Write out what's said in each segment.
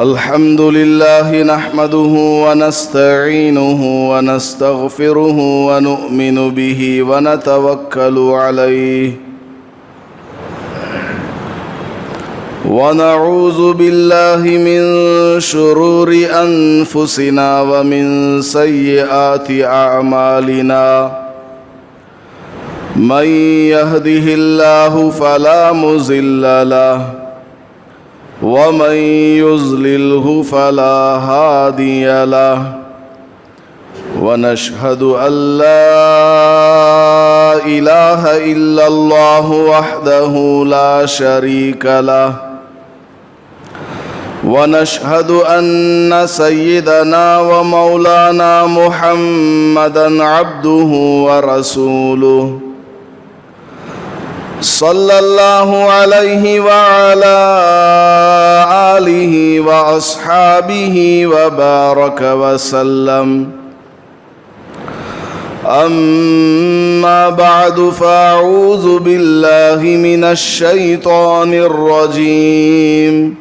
الحمد لله نحمده ونستعينه ونستغفره ونؤمن به ونتوكل عليه ونعوذ بالله من شرور أنفسنا ومن سيئات أعمالنا من يهده الله فلا مضل له ومن يضلله فلا هادي له ونشهد أن لا إله إلا الله وحده لا شريك له ونشهد أن سيدنا ومولانا محمدًا عبده ورسوله صلى الله عليه وعلى آله وأصحابه وبارك وسلم أما بعد فأعوذ بالله من الشيطان الرجيم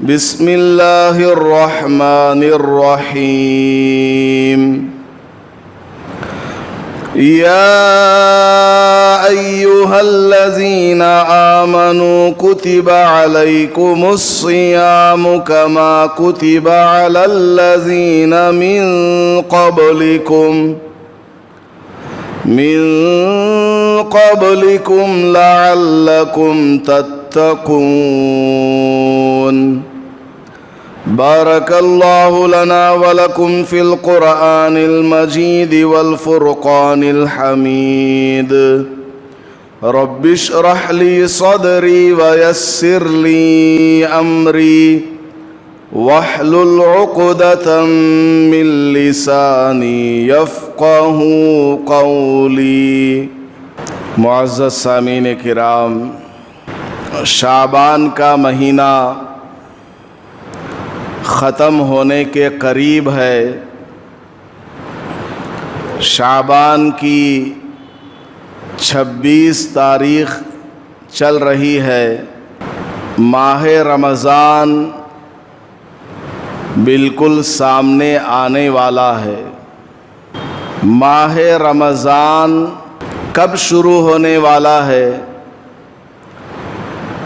بسم الله الرحمن الرحيم يا أيها الذين آمنوا كتب عليكم الصيام كما كتب على الذين من قبلكم لعلكم تتقون بارك الله لنا ولكم في القرآن المجيد والفرقان الحميد رب اشرح لي صدري ويسر لي أمري واحلل عقدة من لساني يفقه قولي. معزز سامعین کرام، شعبان کا مہینہ ختم ہونے کے قریب ہے. شعبان کی 26 تاریخ چل رہی ہے. ماہ رمضان بالکل سامنے آنے والا ہے. ماہ رمضان کب شروع ہونے والا ہے؟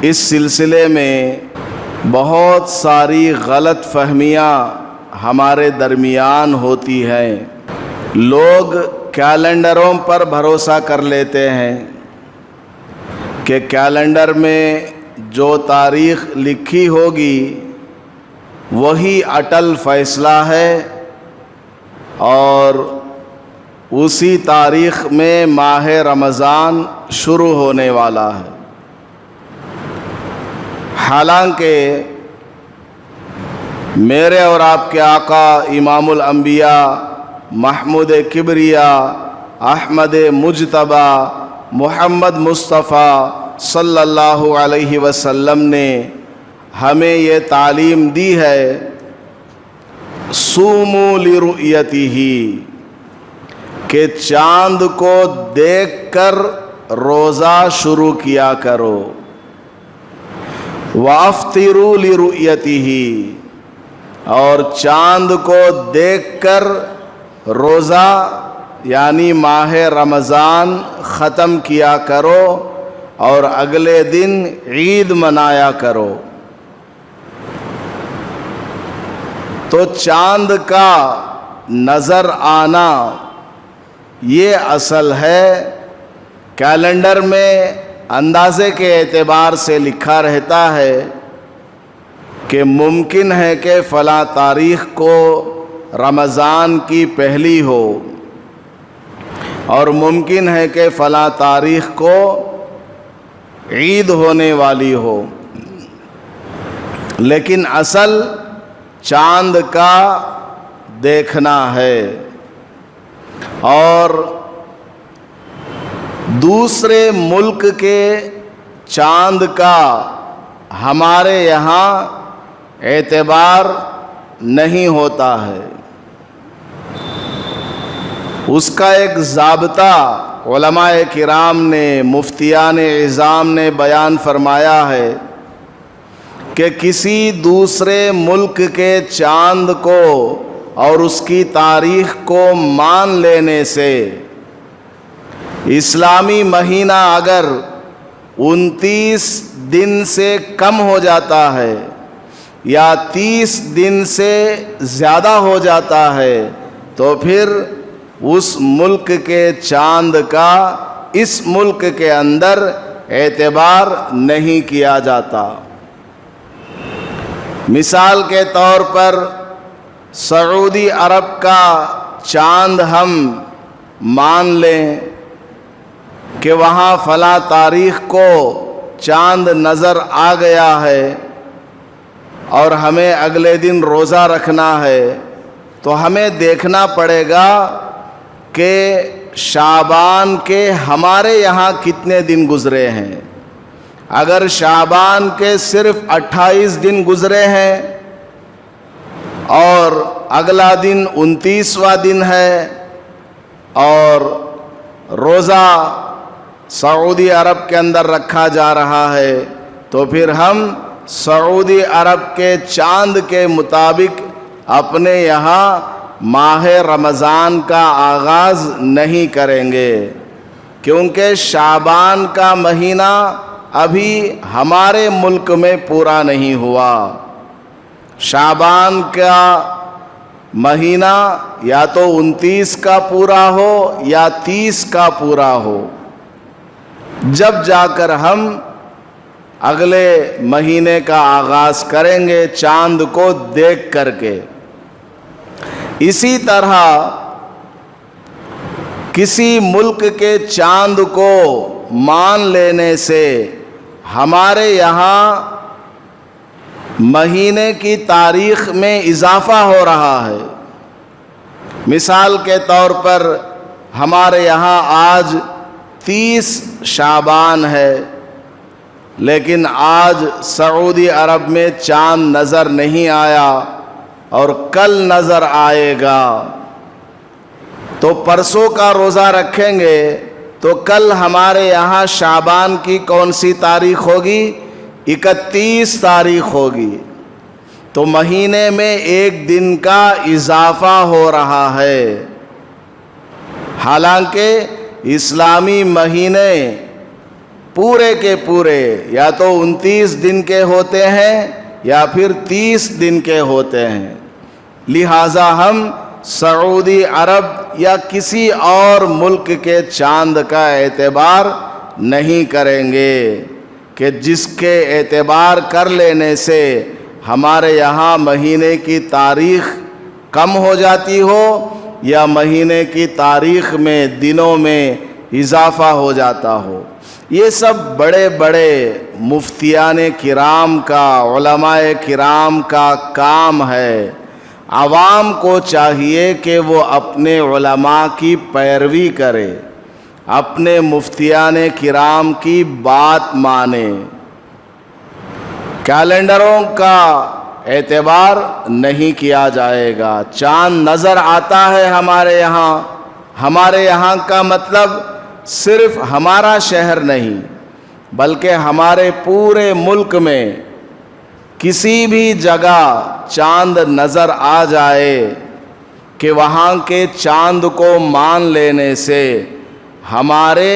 اس سلسلے میں بہت ساری غلط فہمیاں ہمارے درمیان ہوتی ہیں. لوگ کیلنڈروں پر بھروسہ کر لیتے ہیں کہ کیلنڈر میں جو تاریخ لکھی ہوگی وہی اٹل فیصلہ ہے اور اسی تاریخ میں ماہ رمضان شروع ہونے والا ہے. حالانکہ میرے اور آپ کے آقا امام الانبیاء محمود کبریا احمد مجتبی محمد مصطفیٰ صلی اللہ علیہ وسلم نے ہمیں یہ تعلیم دی ہے، صوموا لرؤیتہ، کہ چاند کو دیکھ کر روزہ شروع کیا کرو. وَافْطِرُوا لِرُؤْيَتِهِ، اور چاند کو دیکھ کر روزہ یعنی ماہ رمضان ختم کیا کرو اور اگلے دن عید منایا کرو. تو چاند کا نظر آنا یہ اصل ہے. کیلنڈر میں اندازے کے اعتبار سے لکھا رہتا ہے کہ ممکن ہے کہ فلاں تاریخ کو رمضان کی پہلی ہو اور ممکن ہے کہ فلاں تاریخ کو عید ہونے والی ہو، لیکن اصل چاند کا دیکھنا ہے. اور دوسرے ملک کے چاند کا ہمارے یہاں اعتبار نہیں ہوتا ہے. اس کا ایک ضابطہ علماء کرام نے، مفتیان اعظام نے بیان فرمایا ہے کہ کسی دوسرے ملک کے چاند کو اور اس کی تاریخ کو مان لینے سے اسلامی مہینہ اگر 29 دن سے کم ہو جاتا ہے یا 30 دن سے زیادہ ہو جاتا ہے تو پھر اس ملک کے چاند کا اس ملک کے اندر اعتبار نہیں کیا جاتا۔ مثال کے طور پر سعودی عرب کا چاند ہم مان لیں کہ وہاں فلاں تاریخ کو چاند نظر آ گیا ہے اور ہمیں اگلے دن روزہ رکھنا ہے، تو ہمیں دیکھنا پڑے گا کہ شعبان کے ہمارے یہاں کتنے دن گزرے ہیں۔ اگر شعبان کے صرف 28 دن گزرے ہیں اور اگلا دن 29واں دن ہے اور روزہ سعودی عرب کے اندر رکھا جا رہا ہے، تو پھر ہم سعودی عرب کے چاند کے مطابق اپنے یہاں ماہ رمضان کا آغاز نہیں کریں گے، کیونکہ شعبان کا مہینہ ابھی ہمارے ملک میں پورا نہیں ہوا۔ شعبان کا مہینہ یا تو 29 کا پورا ہو یا 30 کا پورا ہو، جب جا کر ہم اگلے مہینے کا آغاز کریں گے چاند کو دیکھ کر کے۔ اسی طرح کسی ملک کے چاند کو مان لینے سے ہمارے یہاں مہینے کی تاریخ میں اضافہ ہو رہا ہے۔ مثال کے طور پر ہمارے یہاں آج 30 شعبان ہے، لیکن آج سعودی عرب میں چاند نظر نہیں آیا اور کل نظر آئے گا، تو پرسوں کا روزہ رکھیں گے تو کل ہمارے یہاں شعبان کی کون سی تاریخ ہوگی؟ 31 تاریخ ہوگی، تو مہینے میں ایک دن کا اضافہ ہو رہا ہے۔ حالانکہ اسلامی مہینے پورے کے پورے یا تو 29 دن کے ہوتے ہیں یا پھر 30 دن کے ہوتے ہیں، لہٰذا ہم سعودی عرب یا کسی اور ملک کے چاند کا اعتبار نہیں کریں گے کہ جس کے اعتبار کر لینے سے ہمارے یہاں مہینے کی تاریخ کم ہو جاتی ہو یا مہینے کی تاریخ میں دنوں میں اضافہ ہو جاتا ہو۔ یہ سب بڑے بڑے مفتیان کرام کا، علماء کرام کا کام ہے۔ عوام کو چاہیے کہ وہ اپنے علماء کی پیروی کرے، اپنے مفتیان کرام کی بات مانے۔ کیلنڈروں کا اعتبار نہیں کیا جائے گا۔ چاند نظر آتا ہے ہمارے یہاں کا مطلب صرف ہمارا شہر نہیں بلکہ ہمارے پورے ملک میں کسی بھی جگہ چاند نظر آ جائے کہ وہاں کے چاند کو مان لینے سے ہمارے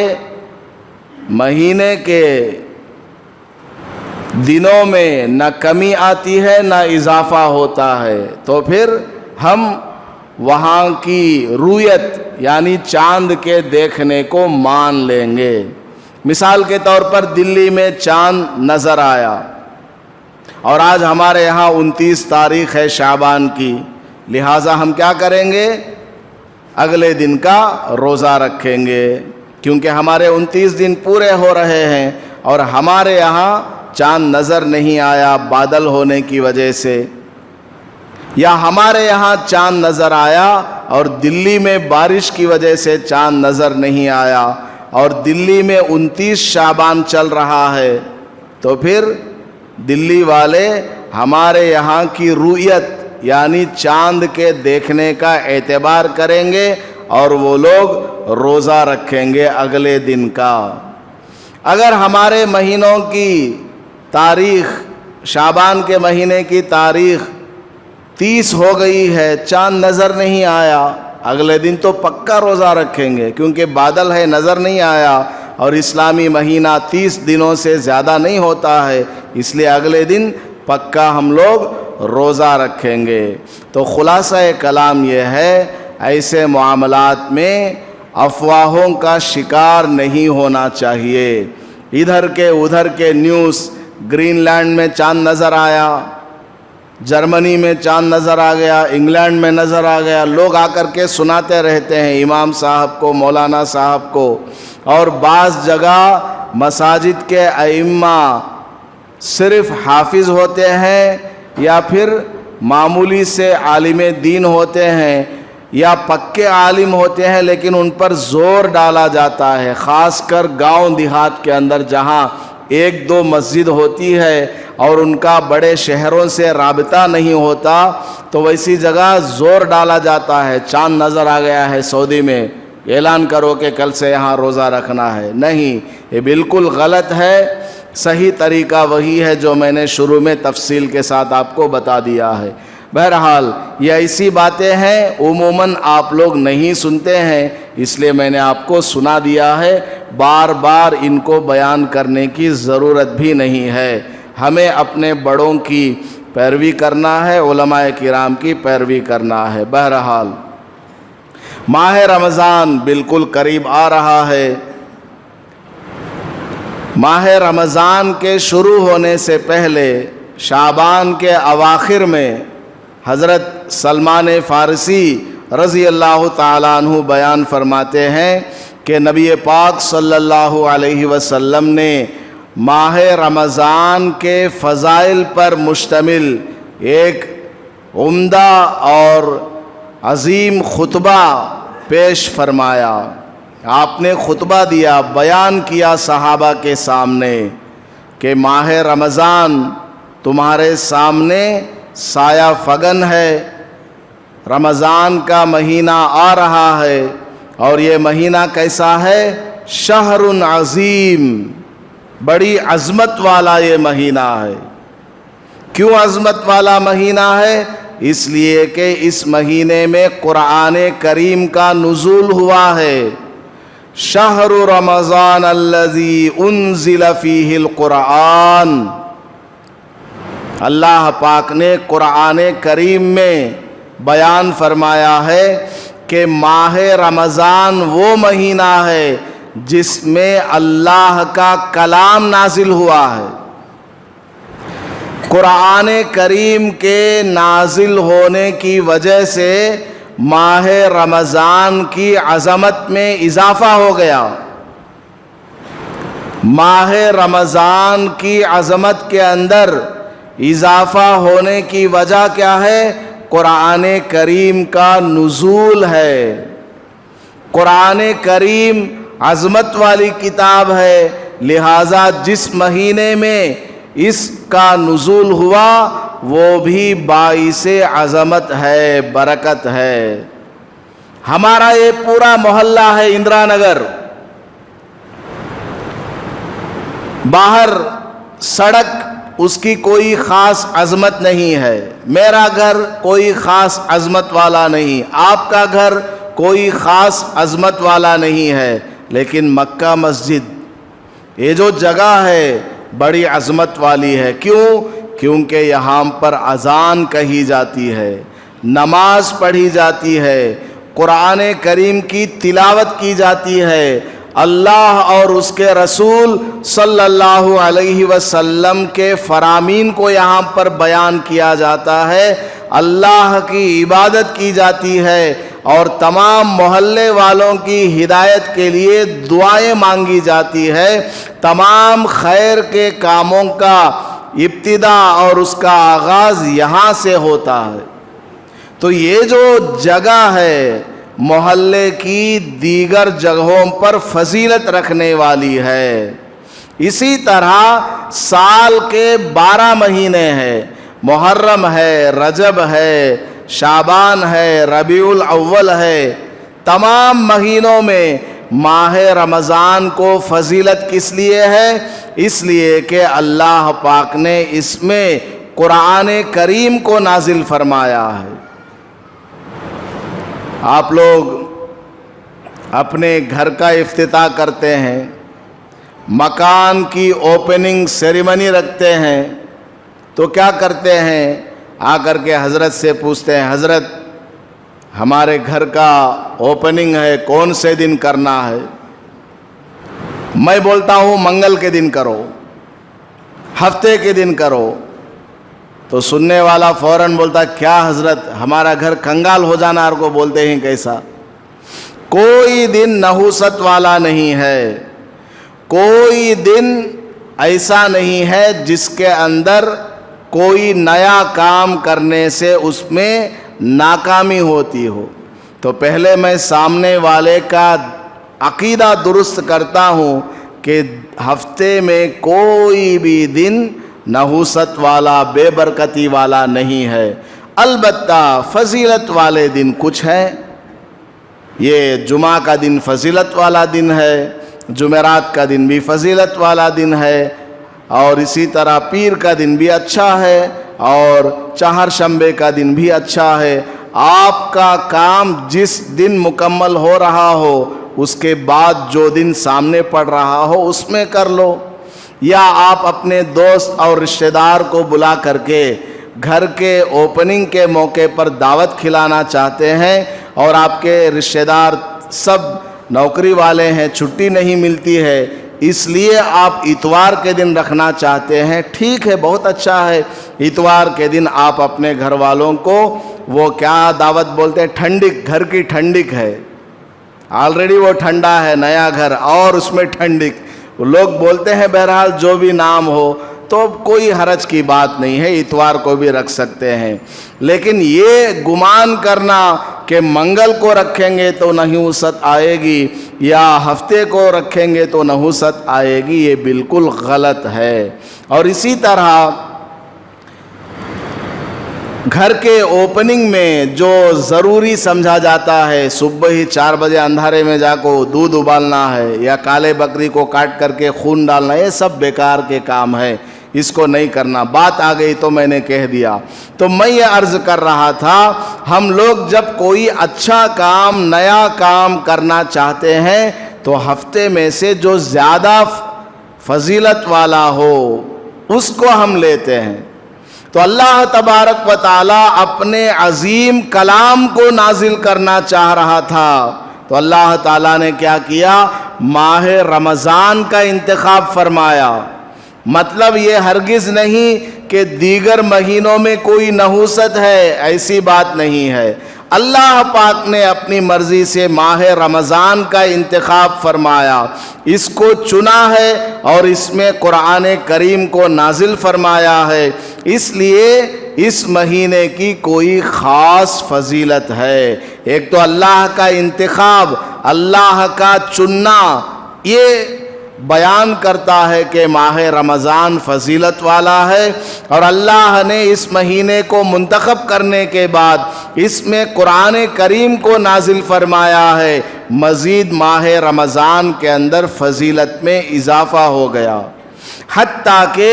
مہینے کے دنوں میں نہ کمی آتی ہے نہ اضافہ ہوتا ہے، تو پھر ہم وہاں کی رویت یعنی چاند کے دیکھنے کو مان لیں گے۔ مثال کے طور پر دلی میں چاند نظر آیا اور آج ہمارے یہاں 29 تاریخ ہے شعبان کی، لہٰذا ہم کیا کریں گے؟ اگلے دن کا روزہ رکھیں گے، کیونکہ ہمارے 29 دن پورے ہو رہے ہیں اور ہمارے یہاں چاند نظر نہیں آیا بادل ہونے کی وجہ سے، یا ہمارے یہاں چاند نظر آیا اور دلی میں بارش کی وجہ سے چاند نظر نہیں آیا اور دلی میں 29 شعبان چل رہا ہے، تو پھر دلی والے ہمارے یہاں کی رؤیت یعنی چاند کے دیکھنے کا اعتبار کریں گے اور وہ لوگ روزہ رکھیں گے اگلے دن کا۔ اگر ہمارے مہینوں کی تاریخ شعبان کے مہینے کی تاریخ 30 ہو گئی ہے، چاند نظر نہیں آیا، اگلے دن تو پکا روزہ رکھیں گے کیونکہ بادل ہے، نظر نہیں آیا، اور اسلامی مہینہ 30 دنوں سے زیادہ نہیں ہوتا ہے، اس لیے اگلے دن پکا ہم لوگ روزہ رکھیں گے۔ تو خلاصہ کلام یہ ہے، ایسے معاملات میں افواہوں کا شکار نہیں ہونا چاہیے۔ ادھر کے ادھر کے نیوز، گرین لینڈ میں چاند نظر آیا، جرمنی میں چاند نظر آ گیا، انگلینڈ میں نظر آ گیا، لوگ آ کر کے سناتے رہتے ہیں امام صاحب کو، مولانا صاحب کو، اور بعض جگہ مساجد کے ائمہ صرف حافظ ہوتے ہیں یا پھر معمولی سے عالم دین ہوتے ہیں یا پکے عالم ہوتے ہیں، لیکن ان پر زور ڈالا جاتا ہے، خاص کر گاؤں دیہات کے اندر جہاں 1-2 مسجد ہوتی ہے اور ان کا بڑے شہروں سے رابطہ نہیں ہوتا، تو ویسی جگہ زور ڈالا جاتا ہے، چاند نظر آ گیا ہے سعودی میں، اعلان کرو کہ کل سے یہاں روزہ رکھنا ہے۔ نہیں، یہ بالکل غلط ہے۔ صحیح طریقہ وہی ہے جو میں نے شروع میں تفصیل کے ساتھ آپ کو بتا دیا ہے۔ بہرحال یہ ایسی باتیں ہیں عموماً آپ لوگ نہیں سنتے ہیں، اس لیے میں نے آپ کو سنا دیا ہے، بار بار ان کو بیان کرنے کی ضرورت بھی نہیں ہے۔ ہمیں اپنے بڑوں کی پیروی کرنا ہے، علماء کرام کی پیروی کرنا ہے۔ بہرحال ماہ رمضان بالکل قریب آ رہا ہے۔ ماہ رمضان کے شروع ہونے سے پہلے شعبان کے اواخر میں حضرت سلمان فارسی رضی اللہ تعالیٰ عنہ بیان فرماتے ہیں کہ نبی پاک صلی اللہ علیہ وسلم نے ماہ رمضان کے فضائل پر مشتمل ایک عمدہ اور عظیم خطبہ پیش فرمایا۔ آپ نے خطبہ دیا، بیان کیا صحابہ کے سامنے کہ ماہ رمضان تمہارے سامنے سایہ فگن ہے، رمضان کا مہینہ آ رہا ہے، اور یہ مہینہ کیسا ہے؟ شہر عظیم، بڑی عظمت والا یہ مہینہ ہے۔ کیوں عظمت والا مہینہ ہے؟ اس لیے کہ اس مہینے میں قرآن کریم کا نزول ہوا ہے۔ شہر رمضان الذی انزل فیہ القرآن، اللہ پاک نے قرآن کریم میں بیان فرمایا ہے کہ ماہ رمضان وہ مہینہ ہے جس میں اللہ کا کلام نازل ہوا ہے۔ قرآن کریم کے نازل ہونے کی وجہ سے ماہ رمضان کی عظمت میں اضافہ ہو گیا۔ ماہ رمضان کی عظمت کے اندر اضافہ ہونے کی وجہ کیا ہے؟ قرآن کریم کا نزول ہے۔ قرآن کریم عظمت والی کتاب ہے، لہٰذا جس مہینے میں اس کا نزول ہوا وہ بھی باعث عظمت ہے، برکت ہے۔ ہمارا یہ پورا محلہ ہے اندرا نگر، باہر سڑک اس کی کوئی خاص عظمت نہیں ہے، میرا گھر کوئی خاص عظمت والا نہیں، آپ کا گھر کوئی خاص عظمت والا نہیں ہے، لیکن مکہ مسجد یہ جو جگہ ہے بڑی عظمت والی ہے۔ کیوں؟ کیونکہ یہاں پر اذان کہی جاتی ہے، نماز پڑھی جاتی ہے، قرآن کریم کی تلاوت کی جاتی ہے، اللہ اور اس کے رسول صلی اللہ علیہ وسلم کے فرامین کو یہاں پر بیان کیا جاتا ہے، اللہ کی عبادت کی جاتی ہے، اور تمام محلے والوں کی ہدایت کے لیے دعائیں مانگی جاتی ہے۔ تمام خیر کے کاموں کا ابتدا اور اس کا آغاز یہاں سے ہوتا ہے۔ تو یہ جو جگہ ہے محلے کی دیگر جگہوں پر فضیلت رکھنے والی ہے۔ اسی طرح سال کے 12 مہینے ہیں، محرم ہے، رجب ہے، شعبان ہے، ربیع الاول ہے، تمام مہینوں میں ماہ رمضان کو فضیلت کس لیے ہے؟ اس لیے کہ اللہ پاک نے اس میں قرآن کریم کو نازل فرمایا ہے۔ آپ لوگ اپنے گھر کا افتتاح کرتے ہیں، مکان کی اوپننگ سیریمنی رکھتے ہیں، تو کیا کرتے ہیں؟ آ کر کے حضرت سے پوچھتے ہیں، حضرت ہمارے گھر کا اوپننگ ہے، کون سے دن کرنا ہے؟ میں بولتا ہوں منگل کے دن کرو، ہفتے کے دن کرو۔ تو سننے والا فوراً بولتا، کیا حضرت ہمارا گھر کنگال ہو جانا کو بولتے ہیں کیسا؟ کوئی دن نحوست والا نہیں ہے، کوئی دن ایسا نہیں ہے جس کے اندر کوئی نیا کام کرنے سے اس میں ناکامی ہوتی ہو۔ تو پہلے میں سامنے والے کا عقیدہ درست کرتا ہوں کہ ہفتے میں کوئی بھی دن نحوست والا، بے برکتی والا نہیں ہے۔ البتہ فضیلت والے دن کچھ ہیں۔ یہ جمعہ کا دن فضیلت والا دن ہے، جمعرات کا دن بھی فضیلت والا دن ہے، اور اسی طرح پیر کا دن بھی اچھا ہے، اور چہارشنبے کا دن بھی اچھا ہے۔ آپ کا کام جس دن مکمل ہو رہا ہو، اس کے بعد جو دن سامنے پڑ رہا ہو اس میں کر لو، یا آپ اپنے دوست اور رشتہ دار کو بلا کر کے گھر کے اوپننگ کے موقع پر دعوت کھلانا چاہتے ہیں، اور آپ کے رشتہ دار سب نوکری والے ہیں، چھٹی نہیں ملتی ہے، اس لیے آپ اتوار کے دن رکھنا چاہتے ہیں، ٹھیک ہے، بہت اچھا ہے۔ اتوار کے دن آپ اپنے گھر والوں کو وہ کیا دعوت بولتے ہیں، ٹھنڈک، گھر کی ٹھنڈک ہے، آلریڈی وہ ٹھنڈا ہے نیا گھر، اور اس میں ٹھنڈک، لوگ بولتے ہیں بہرحال جو بھی نام ہو، تو کوئی حرج کی بات نہیں ہے، اتوار کو بھی رکھ سکتے ہیں۔ لیکن یہ گمان کرنا کہ منگل کو رکھیں گے تو نحوست آئے گی، یا ہفتے کو رکھیں گے تو نحوست آئے گی، یہ بالکل غلط ہے۔ اور اسی طرح گھر کے اوپننگ میں جو ضروری سمجھا جاتا ہے، صبح ہی 4 بجے اندھارے میں جا کو دودھ ابالنا ہے، یا کالے بکری کو کاٹ کر کے خون ڈالنا، یہ سب بیکار کے کام ہے، اس کو نہیں کرنا۔ بات آ گئی تو میں نے کہہ دیا۔ تو میں یہ عرض کر رہا تھا، ہم لوگ جب کوئی اچھا کام، نیا کام کرنا چاہتے ہیں تو ہفتے میں سے جو زیادہ فضیلت والا ہو اس کو ہم لیتے ہیں۔ تو اللہ تبارک و تعالی اپنے عظیم کلام کو نازل کرنا چاہ رہا تھا، تو اللہ تعالیٰ نے کیا کیا؟ ماہ رمضان کا انتخاب فرمایا۔ مطلب یہ ہرگز نہیں کہ دیگر مہینوں میں کوئی نحوست ہے، ایسی بات نہیں ہے۔ اللہ پاک نے اپنی مرضی سے ماہ رمضان کا انتخاب فرمایا، اس کو چنا ہے، اور اس میں قرآن کریم کو نازل فرمایا ہے، اس لیے اس مہینے کی کوئی خاص فضیلت ہے۔ ایک تو اللہ کا انتخاب، اللہ کا چننا، یہ بیان کرتا ہے کہ ماہ رمضان فضیلت والا ہے، اور اللہ نے اس مہینے کو منتخب کرنے کے بعد اس میں قرآن کریم کو نازل فرمایا ہے، مزید ماہ رمضان کے اندر فضیلت میں اضافہ ہو گیا۔ حتیٰ کہ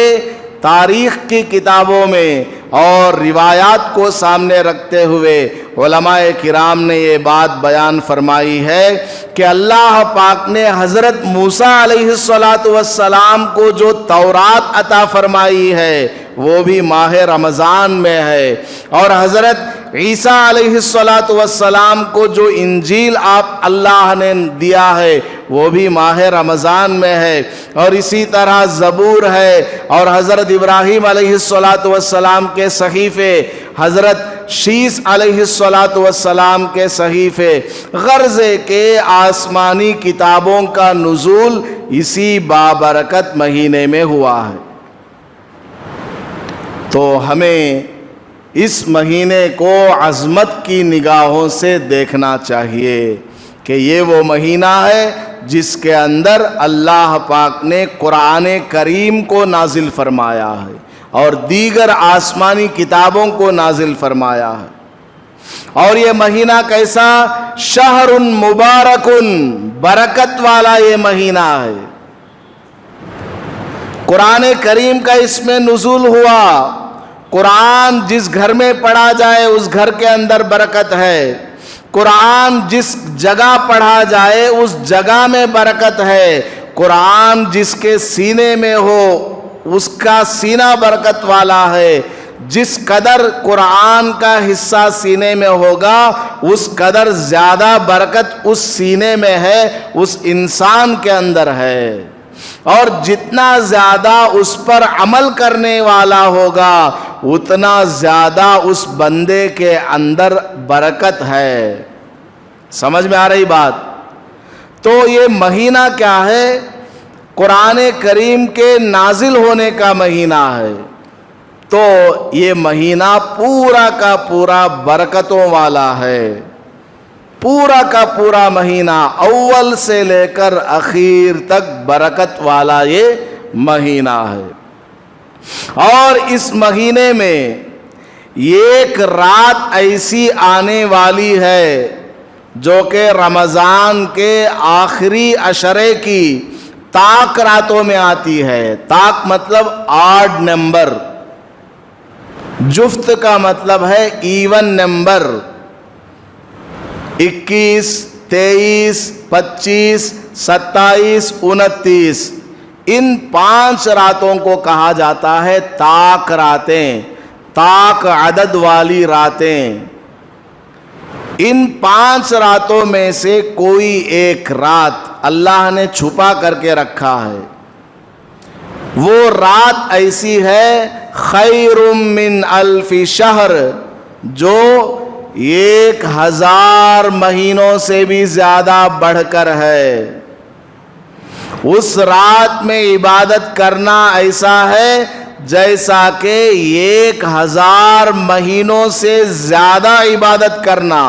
تاریخ کی کتابوں میں اور روایات کو سامنے رکھتے ہوئے علماء کرام نے یہ بات بیان فرمائی ہے کہ اللہ پاک نے حضرت موسیٰ علیہ السلام کو جو تورات عطا فرمائی ہے وہ بھی ماہ رمضان میں ہے، اور حضرت عیسیٰ علیہ السلام کو جو انجیل اللہ نے دیا ہے وہ بھی ماہ رمضان میں ہے، اور اسی طرح زبور ہے، اور حضرت ابراہیم علیہ السلام کے صحیفے، حضرت شیس علیہ السلام کے صحیفے، غرضے کے آسمانی کتابوں کا نزول اسی بابرکت مہینے میں ہوا ہے۔ تو ہمیں اس مہینے کو عظمت کی نگاہوں سے دیکھنا چاہیے کہ یہ وہ مہینہ ہے جس کے اندر اللہ پاک نے قرآن کریم کو نازل فرمایا ہے اور دیگر آسمانی کتابوں کو نازل فرمایا ہے۔ اور یہ مہینہ کیسا؟ شہر مبارک برکت والا یہ مہینہ ہے۔ قرآن کریم کا اس میں نزول ہوا۔ قرآن جس گھر میں پڑھا جائے اس گھر کے اندر برکت ہے، قرآن جس جگہ پڑھا جائے اس جگہ میں برکت ہے، قرآن جس کے سینے میں ہو اس کا سینہ برکت والا ہے۔ جس قدر قرآن کا حصہ سینے میں ہوگا اس قدر زیادہ برکت اس سینے میں ہے، اس انسان کے اندر ہے، اور جتنا زیادہ اس پر عمل کرنے والا ہوگا اتنا زیادہ اس بندے کے اندر برکت ہے۔ سمجھ میں آ رہی بات؟ تو یہ مہینہ کیا ہے؟ قرآن کریم کے نازل ہونے کا مہینہ ہے۔ تو یہ مہینہ پورا کا پورا برکتوں والا ہے، پورا کا پورا مہینہ اول سے لے کر اخیر تک برکت والا یہ مہینہ ہے۔ اور اس مہینے میں ایک رات ایسی آنے والی ہے جو کہ رمضان کے آخری عشرے کی طاق راتوں میں آتی ہے۔ طاق مطلب آڈ نمبر، جفت کا مطلب ہے ایون نمبر، 21، 23، 25، 27، 29، ان 5 راتوں کو کہا جاتا ہے طاق راتیں، طاق عدد والی راتیں۔ ان 5 راتوں میں سے کوئی ایک رات اللہ نے چھپا کر کے رکھا ہے، وہ رات ایسی ہے خیر من الف شہر، جو 1000 مہینوں سے بھی زیادہ بڑھ کر ہے۔ اس رات میں عبادت کرنا ایسا ہے جیسا کہ 1000 مہینوں سے زیادہ عبادت کرنا۔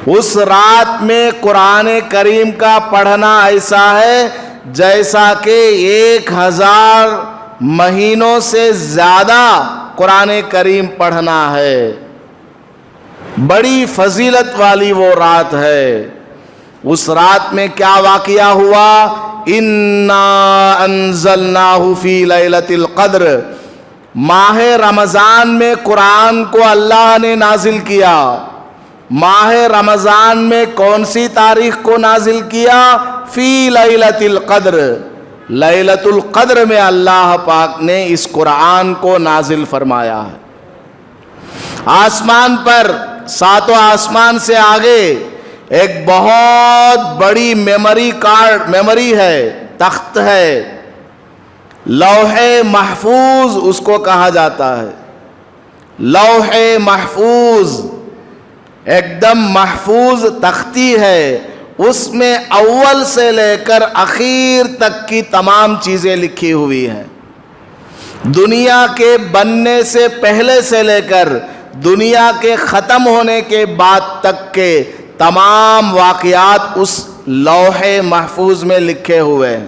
اس رات میں قرآن کریم کا پڑھنا ایسا ہے جیسا کہ 1000 مہینوں سے زیادہ قرآن کریم پڑھنا ہے۔ بڑی فضیلت والی وہ رات ہے۔ اس رات میں کیا واقعہ ہوا؟ انا انزلناہ فی لیلۃ القدر، ماہ رمضان میں قرآن کو اللہ نے نازل کیا۔ ماہ رمضان میں کون سی تاریخ کو نازل کیا؟ فی لیلۃ القدر، لیلۃ القدر میں اللہ پاک نے اس قرآن کو نازل فرمایا ہے۔ آسمان پر 7 آسمان سے آگے ایک بہت بڑی میموری ہے، تخت ہے، لوح محفوظ اس کو کہا جاتا ہے۔ لوح محفوظ ایک دم محفوظ تختی ہے، اس میں اول سے لے کر اخیر تک کی تمام چیزیں لکھی ہوئی ہیں۔ دنیا کے بننے سے پہلے سے لے کر دنیا کے ختم ہونے کے بعد تک کے تمام واقعات اس لوح محفوظ میں لکھے ہوئے ہیں۔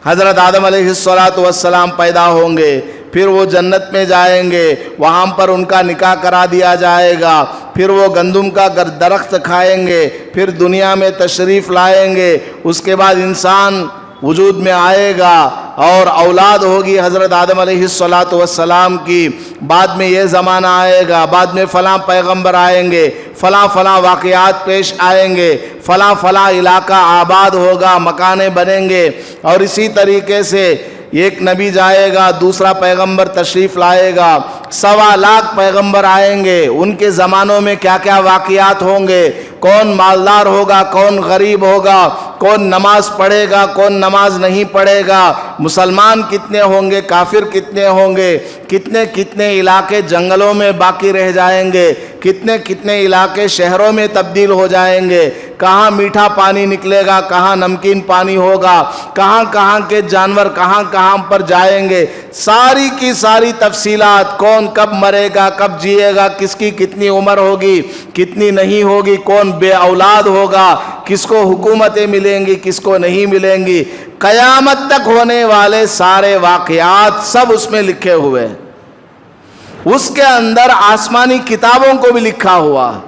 حضرت آدم علیہ السلام پیدا ہوں گے، پھر وہ جنت میں جائیں گے، وہاں پر ان کا نکاح کرا دیا جائے گا، پھر وہ گندم کا درخت کھائیں گے، پھر دنیا میں تشریف لائیں گے، اس کے بعد انسان وجود میں آئے گا اور اولاد ہوگی حضرت آدم علیہ السلام کی، بعد میں یہ زمانہ آئے گا، بعد میں فلاں پیغمبر آئیں گے، فلاں فلاں واقعات پیش آئیں گے، فلاں فلاں علاقہ آباد ہوگا، مکانیں بنیں گے، اور اسی طریقے سے ایک نبی جائے گا، دوسرا پیغمبر تشریف لائے گا، 1.25 لاکھ پیغمبر آئیں گے، ان کے زمانوں میں کیا کیا واقعات ہوں گے، کون مالدار ہوگا، کون غریب ہوگا، کون نماز پڑھے گا، کون نماز نہیں پڑھے گا، مسلمان کتنے ہوں گے، کافر کتنے ہوں گے، کتنے کتنے علاقے جنگلوں میں باقی رہ جائیں گے، کتنے کتنے علاقے شہروں میں تبدیل ہو جائیں گے، کہاں میٹھا پانی نکلے گا، کہاں نمکین پانی ہوگا، کہاں کہاں کے جانور کہاں کہاں پر جائیں گے، ساری کی ساری تفصیلات، کون کب مرے گا، کب جیے گا، کس کی کتنی عمر ہوگی، کتنی نہیں ہوگی، کون بے اولاد ہوگا، کس کو حکومتیں ملیں گی، کس کو نہیں ملیں گی، قیامت تک ہونے والے سارے واقعات سب اس میں لکھے ہوئے ہیں۔ اس کے اندر آسمانی کتابوں کو بھی لکھا ہوا ہے۔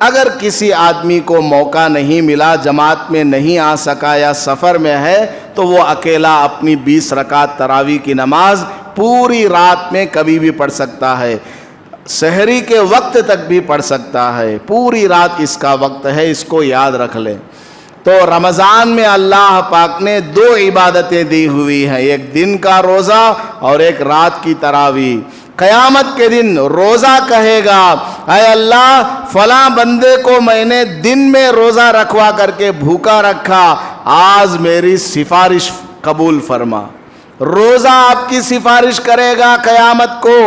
اگر کسی آدمی کو موقع نہیں ملا، جماعت میں نہیں آ سکا یا سفر میں ہے، تو وہ اکیلا اپنی 20 رکعت تراویح کی نماز پوری رات میں کبھی بھی پڑھ سکتا ہے، سحری کے وقت تک بھی پڑھ سکتا ہے، پوری رات اس کا وقت ہے، اس کو یاد رکھ لیں۔ تو رمضان میں اللہ پاک نے 2 عبادتیں دی ہوئی ہیں، ایک دن کا روزہ اور ایک رات کی تراویح۔ قیامت کے دن روزہ کہے گا، اے اللہ فلاں بندے کو میں نے دن میں روزہ رکھوا کر کے بھوکا رکھا، آج میری سفارش قبول فرما۔ روزہ آپ کی سفارش کرے گا قیامت کو۔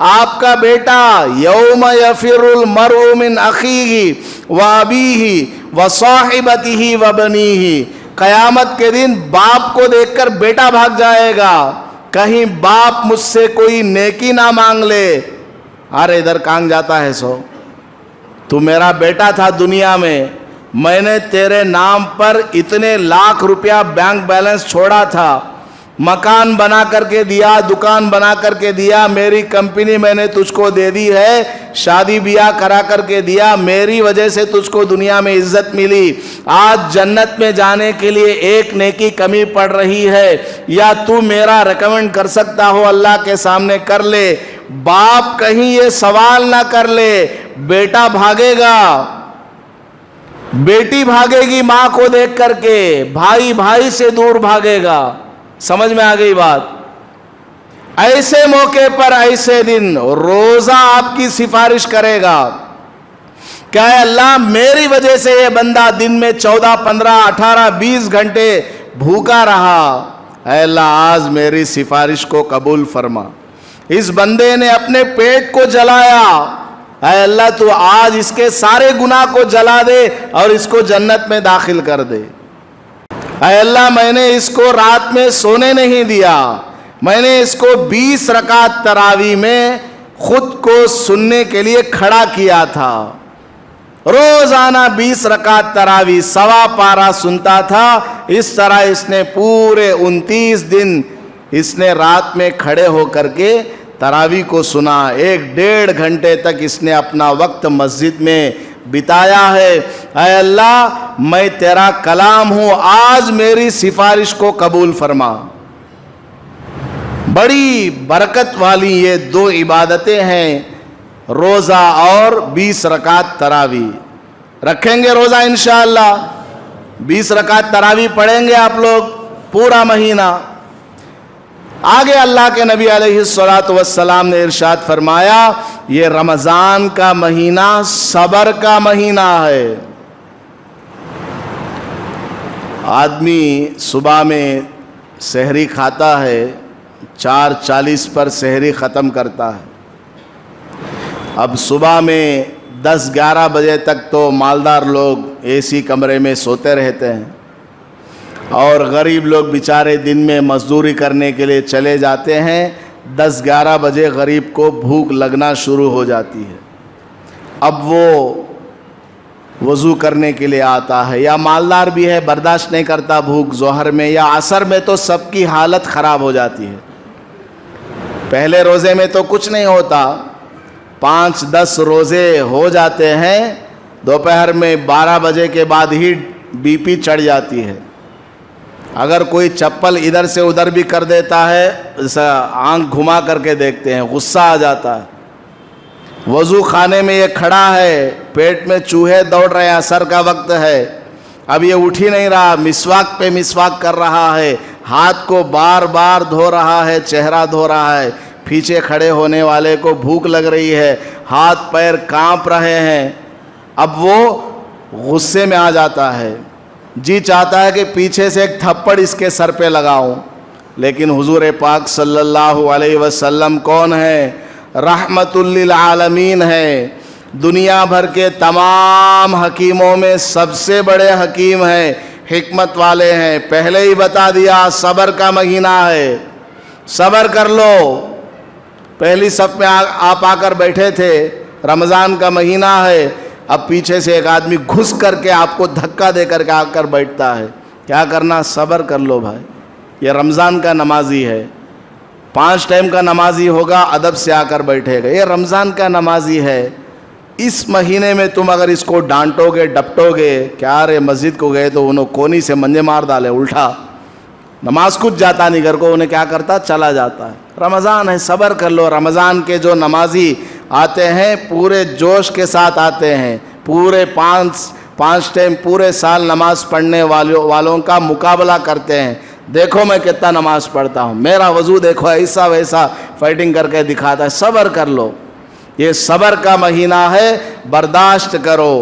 آپ کا بیٹا یوم یفر المرء من اخیہ وابیہ وصاحبتہ وبنیہ، قیامت کے دن باپ کو دیکھ کر بیٹا بھاگ جائے گا، کہیں باپ مجھ سے کوئی نیکی نہ مانگ لے۔ ارے ادھر کہاں جاتا ہے سو، تو میرا بیٹا تھا دنیا میں نے تیرے نام پر اتنے لاکھ روپیہ بینک بیلنس چھوڑا تھا، مکان بنا کر کے دیا، دکان بنا کر کے دیا، میری کمپنی میں نے تجھ کو دے دی ہے، شادی بیاہ کرا کر کے دیا، میری وجہ سے تجھ کو دنیا میں عزت ملی، آج جنت میں جانے کے لیے ایک نیکی کمی پڑ رہی ہے، یا تو میرا ریکمنڈ کر سکتا ہو اللہ کے سامنے کر لے۔ باپ کہیں یہ سوال نہ کر لے، بیٹا بھاگے گا، بیٹی بھاگے گی ماں کو دیکھ کر کے، بھائی بھائی سے دور بھاگے گا۔ سمجھ میں آ گئی بات؟ ایسے موقع پر، ایسے دن روزہ آپ کی سفارش کرے گا کہ اے اللہ میری وجہ سے یہ بندہ دن میں 14 15 18 20 گھنٹے بھوکا رہا، اے اللہ آج میری سفارش کو قبول فرما۔ اس بندے نے اپنے پیٹ کو جلایا، اے اللہ تو آج اس کے سارے گناہ کو جلا دے اور اس کو جنت میں داخل کر دے۔ اے اللہ میں نے اس کو رات میں سونے نہیں دیا، میں نے اس کو 20 رکعت تراویح میں خود کو سننے کے لیے کھڑا کیا تھا، روزانہ 20 رکعت تراویح سوا پارا سنتا تھا۔ اس طرح اس نے پورے 29 دن اس نے رات میں کھڑے ہو کر کے تراویح کو سنا، 1.5 گھنٹے تک اس نے اپنا وقت مسجد میں بتایا ہے۔ اے اللہ میں تیرا کلام ہوں، آج میری سفارش کو قبول فرما۔ بڑی برکت والی یہ 2 عبادتیں ہیں، روزہ اور 20 رکعت تراویح۔ رکھیں گے روزہ انشاءاللہ، 20 رکعت تراویح پڑھیں گے آپ لوگ پورا مہینہ۔ آگے اللہ کے نبی علیہ الصلوۃ والسلام نے ارشاد فرمایا، یہ رمضان کا مہینہ صبر کا مہینہ ہے۔ آدمی صبح میں سحری کھاتا ہے، 4:40 پر سحری ختم کرتا ہے۔ اب صبح میں 10-11 بجے تک تو مالدار لوگ اے سی کمرے میں سوتے رہتے ہیں، اور غریب لوگ بیچارے دن میں مزدوری کرنے کے لیے چلے جاتے ہیں، 10-11 بجے غریب کو بھوک لگنا شروع ہو جاتی ہے۔ اب وہ وضو کرنے کے لیے آتا ہے، یا مالدار بھی ہے برداشت نہیں کرتا بھوک، ظہر میں یا عصر میں تو سب کی حالت خراب ہو جاتی ہے۔ پہلے روزے میں تو کچھ نہیں ہوتا، 5-10 روزے ہو جاتے ہیں، دوپہر میں 12 بجے کے بعد ہی بی پی چڑھ جاتی ہے۔ اگر کوئی چپل ادھر سے ادھر بھی کر دیتا ہے، آنکھ گھما کر کے دیکھتے ہیں، غصہ آ جاتا ہے۔ وضو خانے میں یہ کھڑا ہے، پیٹ میں چوہے دوڑ رہے ہیں، عصر کا وقت ہے، اب یہ اٹھ ہی نہیں رہا، مسواک پہ مسواک کر رہا ہے، ہاتھ کو بار بار دھو رہا ہے، چہرہ دھو رہا ہے، پیچھے کھڑے ہونے والے کو بھوک لگ رہی ہے، ہاتھ پیر کانپ رہے ہیں۔ اب وہ غصے میں آ جاتا ہے، جی چاہتا ہے کہ پیچھے سے ایک تھپڑ اس کے سر پہ لگاؤں، لیکن حضور پاک صلی اللہ علیہ وسلم کون ہے؟ رحمت للعالمین ہے، دنیا بھر کے تمام حکیموں میں سب سے بڑے حکیم ہیں، حکمت والے ہیں۔ پہلے ہی بتا دیا صبر کا مہینہ ہے، صبر کر لو۔ پہلی صف میں آپ آ کر بیٹھے تھے، رمضان کا مہینہ ہے، اب پیچھے سے ایک آدمی گھس کر کے آپ کو دھکا دے کر کے آ کر بیٹھتا ہے، کیا کرنا؟ صبر کر لو بھائی، یہ رمضان کا نمازی ہے، 5 ٹائم کا نمازی ہوگا، ادب سے آ کر بیٹھے گا، یہ رمضان کا نمازی ہے، اس مہینے میں تم اگر اس کو ڈانٹو گے ڈپٹو گے، کیا رے مسجد کو گئے تو انہوں کونی سے منجے مار ڈالے، الٹا نماز کچھ جاتا نہیں گھر کو، انہیں کیا کرتا چلا جاتا ہے۔ رمضان ہے، صبر کر لو۔ رمضان کے جو نمازی آتے ہیں پورے جوش کے ساتھ آتے ہیں، پورے پانچ ٹائم پورے سال نماز پڑھنے والوں کا مقابلہ کرتے ہیں، دیکھو میں کتنا نماز پڑھتا ہوں، میرا وضو دیکھو، ایسا ویسا فائٹنگ کر کے دکھاتا ہے۔ صبر کر لو، یہ صبر کا مہینہ ہے، برداشت کرو۔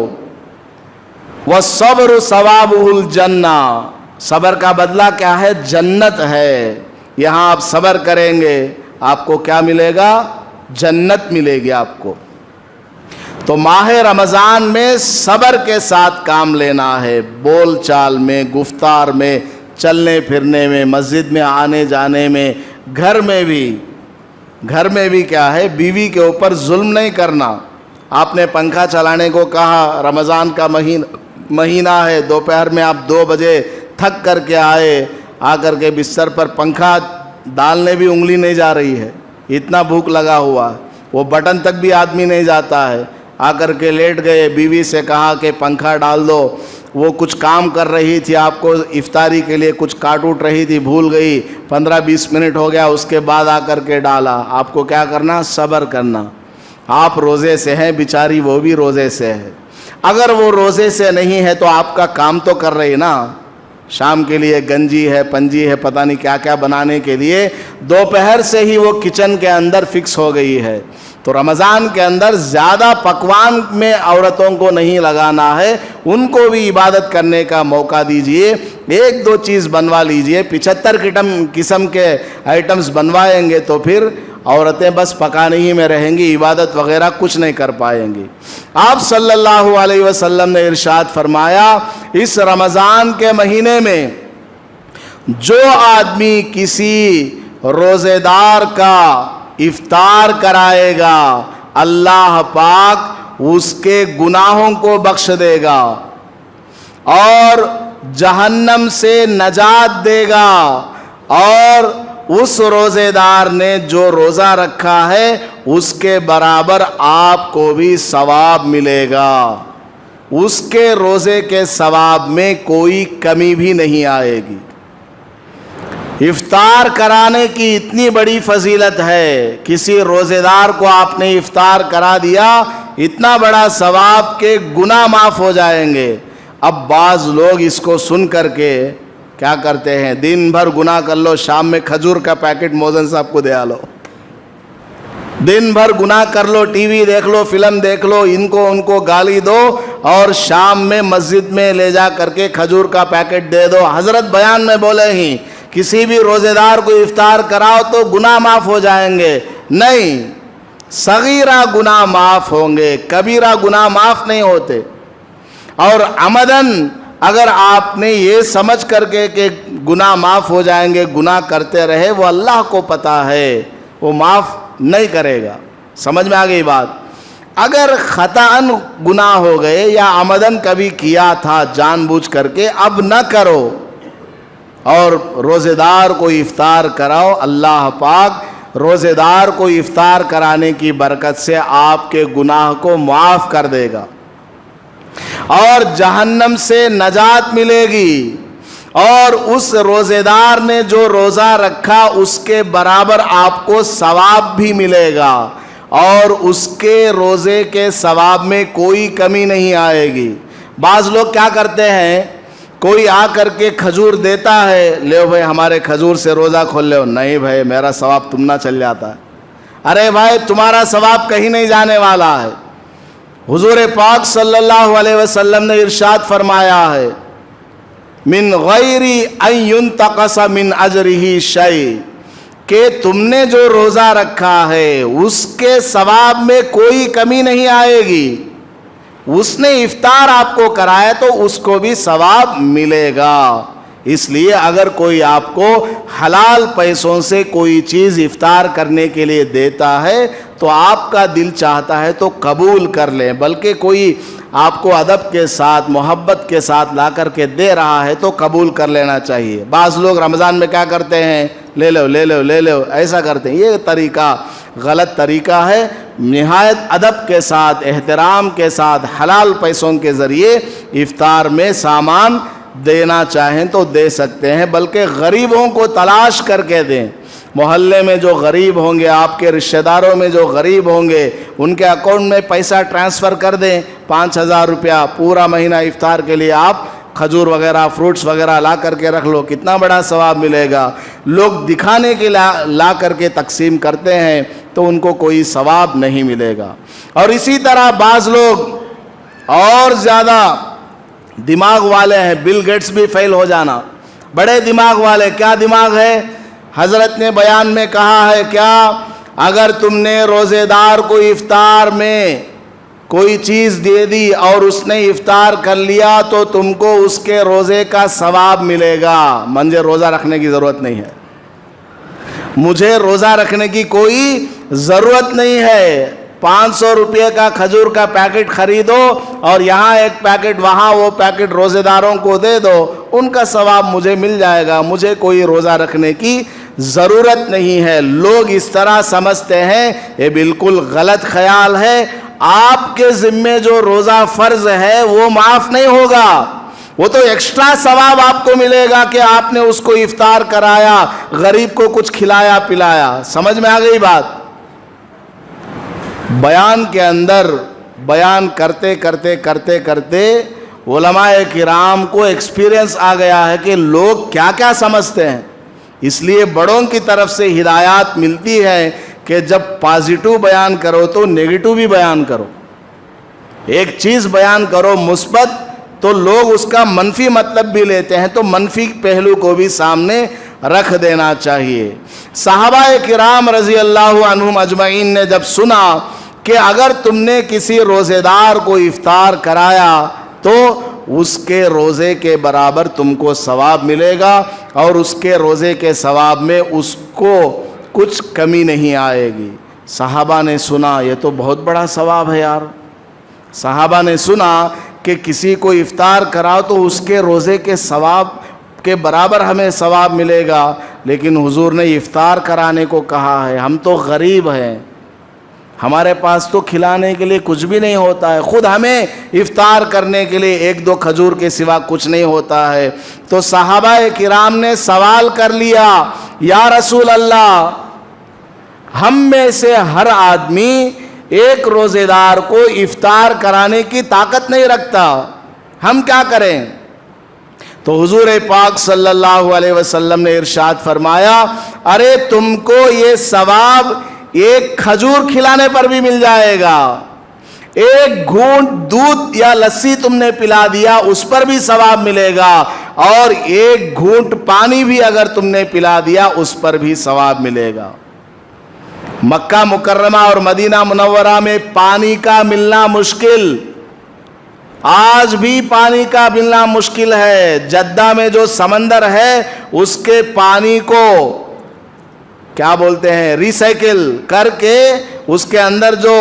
وَالصَّبْرُ ثَوَابُهُ الْجَنَّةُ، صبر کا بدلہ کیا ہے؟ جنت ہے۔ یہاں آپ صبر کریں گے آپ کو کیا ملے گا؟ جنت ملے گی آپ کو۔ تو ماہ رمضان میں صبر کے ساتھ کام لینا ہے، بول چال میں، گفتار میں، چلنے پھرنے میں، مسجد میں آنے جانے میں، گھر میں بھی کیا ہے؟ بیوی کے اوپر ظلم نہیں کرنا۔ آپ نے پنکھا چلانے کو کہا، رمضان کا مہینہ ہے، دوپہر میں آپ 2 بجے تھک کر کے آئے، آ کر کے بستر پر پنکھا ڈالنے بھی انگلی نہیں جا رہی ہے، اتنا بھوک لگا ہوا ہے، وہ بٹن تک بھی آدمی نہیں جاتا ہے، آ کر کے لیٹ گئے، بیوی سے کہا کہ پنکھا ڈال دو، وہ کچھ کام کر رہی تھی، آپ کو افطاری کے لیے کچھ کاٹ اٹھ رہی تھی، بھول گئی، 15-20 منٹ ہو گیا، اس کے بعد آ کر کے ڈالا۔ آپ کو کیا کرنا؟ صبر کرنا۔ آپ روزے سے ہیں، بیچاری وہ بھی روزے سے ہے، اگر وہ روزے سے نہیں ہے تو آپ کا کام تو کر رہی نا، شام کے لیے گنجی ہے، پنجی ہے، پتہ نہیں کیا کیا بنانے کے لیے دوپہر سے ہی وہ کچن کے اندر فکس ہو گئی ہے۔ تو رمضان کے اندر زیادہ پکوان میں عورتوں کو نہیں لگانا ہے، ان کو بھی عبادت کرنے کا موقع دیجئے، 1-2 چیز بنوا لیجئے، 75 قسم کے آئٹمز بنوائیں گے تو پھر عورتیں بس پکانے ہی میں رہیں گی، عبادت وغیرہ کچھ نہیں کر پائیں گی۔ آپ صلی اللہ علیہ وسلم نے ارشاد فرمایا، اس رمضان کے مہینے میں جو آدمی کسی روزے دار کا افطار کرائے گا، اللہ پاک اس کے گناہوں کو بخش دے گا اور جہنم سے نجات دے گا، اور اس روزے دار نے جو روزہ رکھا ہے اس کے برابر آپ کو بھی ثواب ملے گا، اس کے روزے کے ثواب میں کوئی کمی بھی نہیں آئے گی۔ افطار کرانے کی اتنی بڑی فضیلت ہے، کسی روزے دار کو آپ نے افطار کرا دیا، اتنا بڑا ثواب کے گناہ معاف ہو جائیں گے۔ اب بعض لوگ اس کو سن کر کے کیا کرتے ہیں؟ دن بھر گناہ کر لو، شام میں کھجور کا پیکٹ موزن صاحب کو دے آ لو، دن بھر گناہ کر لو، ٹی وی دیکھ لو، فلم دیکھ لو، ان کو گالی دو، اور شام میں مسجد میں لے جا کر کے کھجور کا پیکٹ دے دو۔ حضرت بیان میں بولے ہی کسی بھی روزے دار کو افطار کراؤ تو گناہ معاف ہو جائیں گے، نہیں، صغیرہ گناہ معاف ہوں گے، کبیرہ گناہ معاف نہیں ہوتے۔ اور عمدن اگر آپ نے یہ سمجھ کر کے کہ گناہ معاف ہو جائیں گے، گناہ کرتے رہے، وہ اللہ کو پتہ ہے وہ معاف نہیں کرے گا۔ سمجھ میں آ گئی بات؟ اگر خطاً گناہ ہو گئے یا عمدن کبھی کیا تھا جان بوجھ کر کے، اب نہ کرو اور روزے دار کو افطار کراؤ، اللہ پاک روزے دار کو افطار کرانے کی برکت سے آپ کے گناہ کو معاف کر دے گا اور جہنم سے نجات ملے گی، اور اس روزے دار نے جو روزہ رکھا اس کے برابر آپ کو ثواب بھی ملے گا، اور اس کے روزے کے ثواب میں کوئی کمی نہیں آئے گی۔ بعض لوگ کیا کرتے ہیں، کوئی آ کر کے کھجور دیتا ہے، لے بھائی ہمارے کھجور سے روزہ کھول لے، نہیں بھائی میرا ثواب تم نہ چل جاتا ہے، ارے بھائی تمہارا ثواب کہیں نہیں جانے والا ہے۔ حضور پاک صلی اللہ علیہ وسلم نے ارشاد فرمایا ہے، من غیر ان ينتقص من اجرہ شیء، کہ تم نے جو روزہ رکھا ہے اس کے ثواب میں کوئی کمی نہیں آئے گی، اس نے افطار آپ کو کرایا تو اس کو بھی ثواب ملے گا۔ اس لیے اگر کوئی آپ کو حلال پیسوں سے کوئی چیز افطار کرنے کے لیے دیتا ہے تو آپ کا دل چاہتا ہے تو قبول کر لیں، بلکہ کوئی آپ کو ادب کے ساتھ محبت کے ساتھ لا کر کے دے رہا ہے تو قبول کر لینا چاہیے۔ بعض لوگ رمضان میں کیا کرتے ہیں، لے لو لے لو لے لو، ایسا کرتے ہیں، یہ طریقہ غلط طریقہ ہے۔ نہایت ادب کے ساتھ، احترام کے ساتھ، حلال پیسوں کے ذریعے افطار میں سامان دینا چاہیں تو دے سکتے ہیں، بلکہ غریبوں کو تلاش کر کے دیں۔ محلے میں جو غریب ہوں گے، آپ کے رشتہ داروں میں جو غریب ہوں گے، ان کے اکاؤنٹ میں پیسہ ٹرانسفر کر دیں، 5,000 روپیہ پورا مہینہ افطار کے لیے آپ کھجور وغیرہ فروٹس وغیرہ لا کر کے رکھ لو، کتنا بڑا ثواب ملے گا۔ لوگ دکھانے کے لا کر کے تقسیم کرتے ہیں تو ان کو کوئی ثواب نہیں ملے گا۔ اور اسی طرح بعض لوگ اور زیادہ دماغ والے ہیں، بل گیٹس بھی فیل ہو جانا، بڑے دماغ والے۔ کیا دماغ ہے؟ حضرت نے بیان میں کہا ہے، کیا اگر تم نے روزے دار کو افطار میں کوئی چیز دے دی اور اس نے افطار کر لیا تو تم کو اس کے روزے کا ثواب ملے گا۔ مجھے روزہ رکھنے کی ضرورت نہیں ہے، مجھے روزہ رکھنے کی کوئی ضرورت نہیں ہے، 500 روپے کا کھجور کا پیکٹ خریدو اور یہاں ایک پیکٹ وہاں وہ پیکٹ روزے داروں کو دے دو، ان کا ثواب مجھے مل جائے گا، مجھے کوئی روزہ رکھنے کی ضرورت نہیں ہے۔ لوگ اس طرح سمجھتے ہیں، یہ بالکل غلط خیال ہے۔ آپ کے ذمے جو روزہ فرض ہے وہ معاف نہیں ہوگا، وہ تو ایکسٹرا ثواب آپ کو ملے گا کہ آپ نے اس کو افطار کرایا، غریب کو کچھ کھلایا پلایا۔ سمجھ میں آ گئی بات؟ بیان کے اندر بیان کرتے کرتے علماء کرام کو ایکسپیرینس آ گیا ہے کہ لوگ کیا کیا سمجھتے ہیں، اس لیے بڑوں کی طرف سے ہدایات ملتی ہے کہ جب پازیٹو بیان کرو تو نیگیٹو بھی بیان کرو۔ ایک چیز بیان کرو مثبت تو لوگ اس کا منفی مطلب بھی لیتے ہیں، تو منفی پہلو کو بھی سامنے رکھ دینا چاہیے۔ صحابہ کرام رضی اللہ عنہم اجمعین نے جب سنا کہ اگر تم نے کسی روزے دار کو افطار کرایا تو اس کے روزے کے برابر تم کو ثواب ملے گا، اور اس کے روزے کے ثواب میں اس کو کچھ کمی نہیں آئے گی۔ صحابہ نے سنا یہ تو بہت بڑا ثواب ہے یار۔ صحابہ نے سنا کہ کسی کو افطار کراؤ تو اس کے روزے کے ثواب کے برابر ہمیں ثواب ملے گا، لیکن حضور نے افطار کرانے کو کہا ہے۔ ہم تو غریب ہیں، ہمارے پاس تو کھلانے کے لیے کچھ بھی نہیں ہوتا ہے، خود ہمیں افطار کرنے کے لیے 1-2 کھجور کے سوا کچھ نہیں ہوتا ہے۔ تو صحابہ کرام نے سوال کر لیا، یا رسول اللہ، ہم میں سے ہر آدمی ایک روزے دار کو افطار کرانے کی طاقت نہیں رکھتا، ہم کیا کریں؟ تو حضور پاک صلی اللہ علیہ وسلم نے ارشاد فرمایا، ارے تم کو یہ ثواب ایک کھجور کھلانے پر بھی مل جائے گا، ایک گھونٹ دودھ یا لسی تم نے پلا دیا اس پر بھی ثواب ملے گا، اور ایک گھونٹ پانی بھی اگر تم نے پلا دیا اس پر بھی ثواب ملے گا۔ مکہ مکرمہ اور مدینہ منورہ میں پانی کا ملنا مشکل، آج بھی پانی کا ملنا مشکل ہے۔ جدہ میں جو سمندر ہے اس کے پانی کو کیا بولتے ہیں، ریسائکل کر کے اس کے اندر جو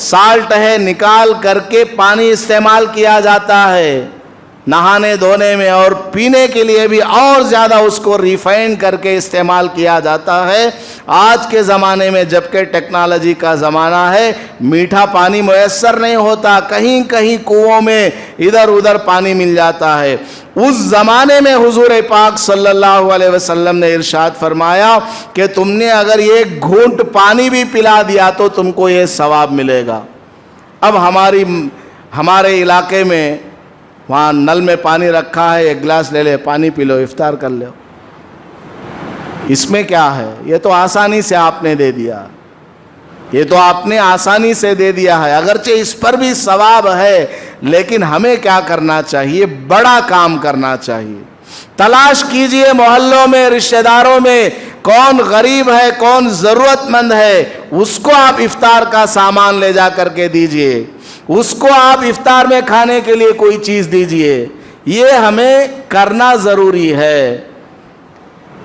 سالٹ ہے نکال کر کے پانی استعمال کیا جاتا ہے نہانے دھونے میں، اور پینے کے لیے بھی اور زیادہ اس کو ریفائن کر کے استعمال کیا جاتا ہے۔ آج کے زمانے میں جبکہ ٹیکنالوجی کا زمانہ ہے، میٹھا پانی میسر نہیں ہوتا، کہیں کہیں کنووں میں ادھر ادھر پانی مل جاتا ہے۔ اس زمانے میں حضور پاک صلی اللہ علیہ وسلم نے ارشاد فرمایا کہ تم نے اگر ایک گھونٹ پانی بھی پلا دیا تو تم کو یہ ثواب ملے گا۔ اب ہمارے علاقے میں وہاں نل میں پانی رکھا ہے، ایک گلاس لے لے پانی پی لو، افطار کر لو، اس میں کیا ہے؟ یہ تو آسانی سے آپ نے دے دیا، یہ تو آپ نے آسانی سے دے دیا ہے، اگرچہ اس پر بھی ثواب ہے، لیکن ہمیں کیا کرنا چاہیے؟ بڑا کام کرنا چاہیے۔ تلاش کیجئے محلوں میں، رشتہ داروں میں، کون غریب ہے، کون ضرورت مند ہے، اس کو آپ افطار کا سامان لے جا کر کے دیجئے، اس کو آپ افطار میں کھانے کے لیے کوئی چیز دیجئے، یہ ہمیں کرنا ضروری ہے۔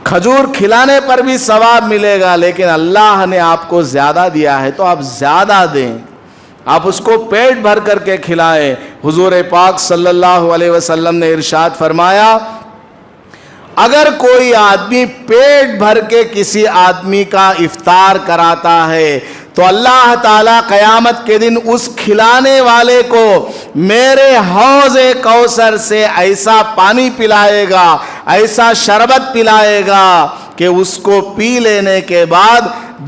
کھجور کھلانے پر بھی ثواب ملے گا، لیکن اللہ نے آپ کو زیادہ دیا ہے تو آپ زیادہ دیں، آپ اس کو پیٹ بھر کر کے کھلائیں۔ حضور پاک صلی اللہ علیہ وسلم نے ارشاد فرمایا، اگر کوئی آدمی پیٹ بھر کے کسی آدمی کا افطار کراتا ہے تو تو اللہ تعالیٰ قیامت کے دن اس کھلانے والے کو میرے حوض کوثر سے ایسا پانی پلائے گا، ایسا شربت پلائے گا کہ اس کو پی لینے کے بعد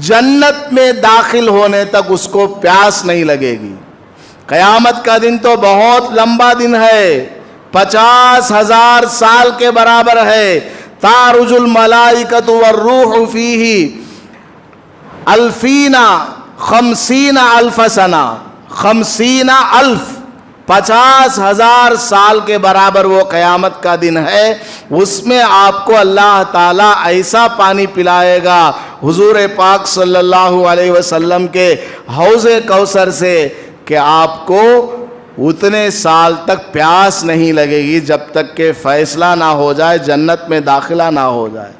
جنت میں داخل ہونے تک اس کو پیاس نہیں لگے گی۔ قیامت کا دن تو بہت لمبا دن ہے، 50,000 سال کے برابر ہے۔ تعرج الملائکۃ والروح فیہ 50,000 سنہ، 50,000، 50,000 سال کے برابر وہ قیامت کا دن ہے۔ اس میں آپ کو اللہ تعالیٰ ایسا پانی پلائے گا حضور پاک صلی اللہ علیہ وسلم کے حوض کوثر سے کہ آپ کو اتنے سال تک پیاس نہیں لگے گی جب تک کہ فیصلہ نہ ہو جائے، جنت میں داخلہ نہ ہو جائے۔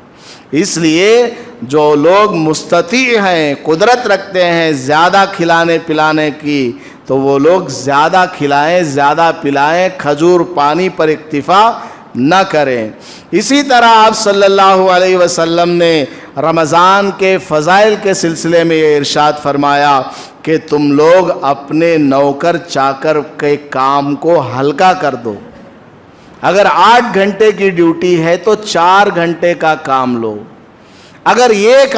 اس لیے جو لوگ مستطیع ہیں، قدرت رکھتے ہیں زیادہ کھلانے پلانے کی، تو وہ لوگ زیادہ کھلائیں، زیادہ پلائیں، کھجور پانی پر اکتفا نہ کریں۔ اسی طرح آپ صلی اللہ علیہ وسلم نے رمضان کے فضائل کے سلسلے میں یہ ارشاد فرمایا کہ تم لوگ اپنے نوکر چاکر کے کام کو ہلکا کر دو۔ اگر 8 گھنٹے کی ڈیوٹی ہے تو 4 گھنٹے کا کام لو۔ اگر ایک